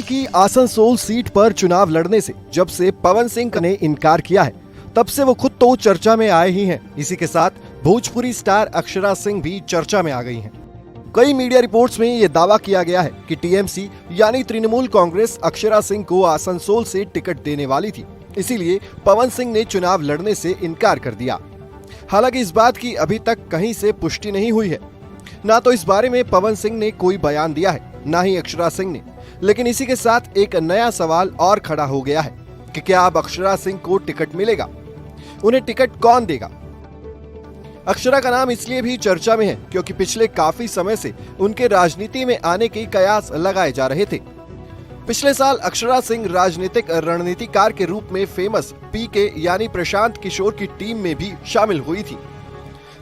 की आसनसोल सीट पर चुनाव लड़ने से जब से पवन सिंह ने इनकार किया है, तब से वो खुद तो चर्चा में आए ही हैं। इसी के साथ भोजपुरी स्टार अक्षरा सिंह भी चर्चा में आ गई हैं। कई मीडिया रिपोर्ट्स में ये दावा किया गया है कि टीएमसी यानी तृणमूल कांग्रेस अक्षरा सिंह को आसनसोल से टिकट देने वाली थी, इसीलिए पवन सिंह ने चुनाव लड़ने से इनकार कर दिया। हालांकि इस बात की अभी तक कहीं से पुष्टि नहीं हुई है। ना तो इस बारे में पवन सिंह ने कोई बयान दिया है, ना ही अक्षरा सिंह ने। लेकिन इसी के साथ एक नया सवाल और खड़ा हो गया है कि क्या अब अक्षरा सिंह को टिकट मिलेगा? उन्हें टिकट कौन देगा? अक्षरा का नाम इसलिए भी चर्चा में है क्योंकि पिछले काफी समय से उनके राजनीति में आने के कयास लगाए जा रहे थे। पिछले साल अक्षरा सिंह राजनीतिक रणनीतिकार के रूप में फेमस पीके यानी प्रशांत किशोर की टीम में भी शामिल हुई थी।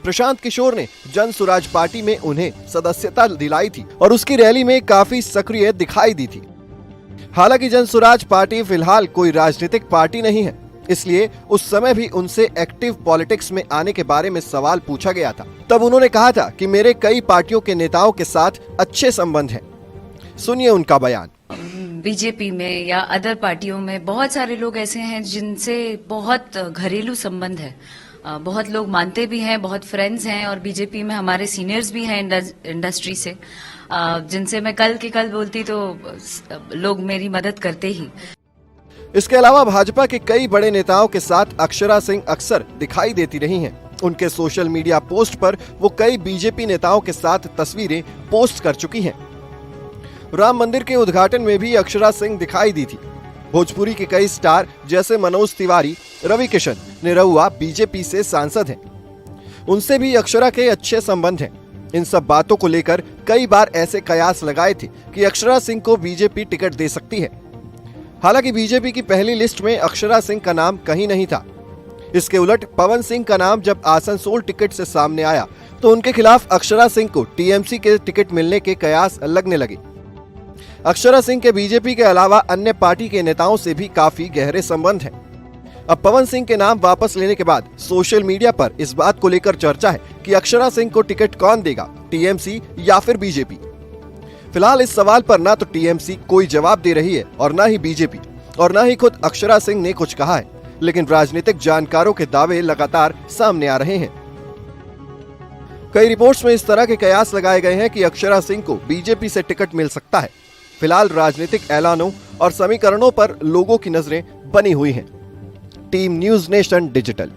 प्रशांत किशोर ने जन स्वराज पार्टी में उन्हें सदस्यता दिलाई थी और उसकी रैली में काफी सक्रिय दिखाई दी थी। हालांकि जन स्वराज पार्टी फिलहाल कोई राजनीतिक पार्टी नहीं है, इसलिए उस समय भी उनसे एक्टिव पॉलिटिक्स में आने के बारे में सवाल पूछा गया था। तब उन्होंने कहा था कि मेरे कई पार्टियों के नेताओं के साथ अच्छे संबंध हैं। सुनिए उनका बयान। बीजेपी में या अदर पार्टियों में बहुत सारे लोग ऐसे हैं जिनसे बहुत घरेलू संबंध है। बहुत लोग मानते भी हैं, बहुत फ्रेंड्स हैं, और बीजेपी में हमारे सीनियर्स भी हैं इंडस्ट्री से, जिनसे मैं कल की कल बोलती तो लोग मेरी मदद करते ही। इसके अलावा भाजपा के कई बड़े नेताओं के साथ अक्षरा सिंह अक्सर दिखाई देती रही हैं। उनके सोशल मीडिया पोस्ट पर वो कई बीजेपी नेताओं के साथ तस्वीरें पोस्ट कर चुकी हैं। राम मंदिर के उद्घाटन में भी अक्षरा सिंह दिखाई दी थी। भोजपुरी के कई स्टार जैसे मनोज तिवारी, रवि किशन, निरहुआ बीजेपी से सांसद हैं। उनसे भी अक्षरा के अच्छे संबंध हैं। इन सब बातों को लेकर कई बार ऐसे कयास लगाए थे कि अक्षरा सिंह को बीजेपी टिकट दे सकती है। हालांकि बीजेपी की पहली लिस्ट में अक्षरा सिंह का नाम कहीं नहीं था। इसके उलट पवन सिंह का नाम जब आसनसोल टिकट से सामने आया तो उनके खिलाफ अक्षरा सिंह को टीएमसी के टिकट मिलने के कयास लगने लगे। अक्षरा सिंह के बीजेपी के अलावा अन्य पार्टी के नेताओं से भी काफी गहरे संबंध हैं। अब पवन सिंह के नाम वापस लेने के बाद सोशल मीडिया पर इस बात को लेकर चर्चा है कि अक्षरा सिंह को टिकट कौन देगा, टीएमसी या फिर बीजेपी। फिलहाल इस सवाल पर ना तो टीएमसी कोई जवाब दे रही है और ना ही बीजेपी, और ना ही खुद अक्षरा सिंह ने कुछ कहा है। लेकिन राजनीतिक जानकारों के दावे लगातार सामने आ रहे हैं। कई रिपोर्ट्स में इस तरह के कयास लगाए गए हैं कि अक्षरा सिंह को बीजेपी से टिकट मिल सकता है। फिलहाल राजनीतिक ऐलानों और समीकरणों पर लोगों की नजरें बनी हुई हैं। Team news nation digital.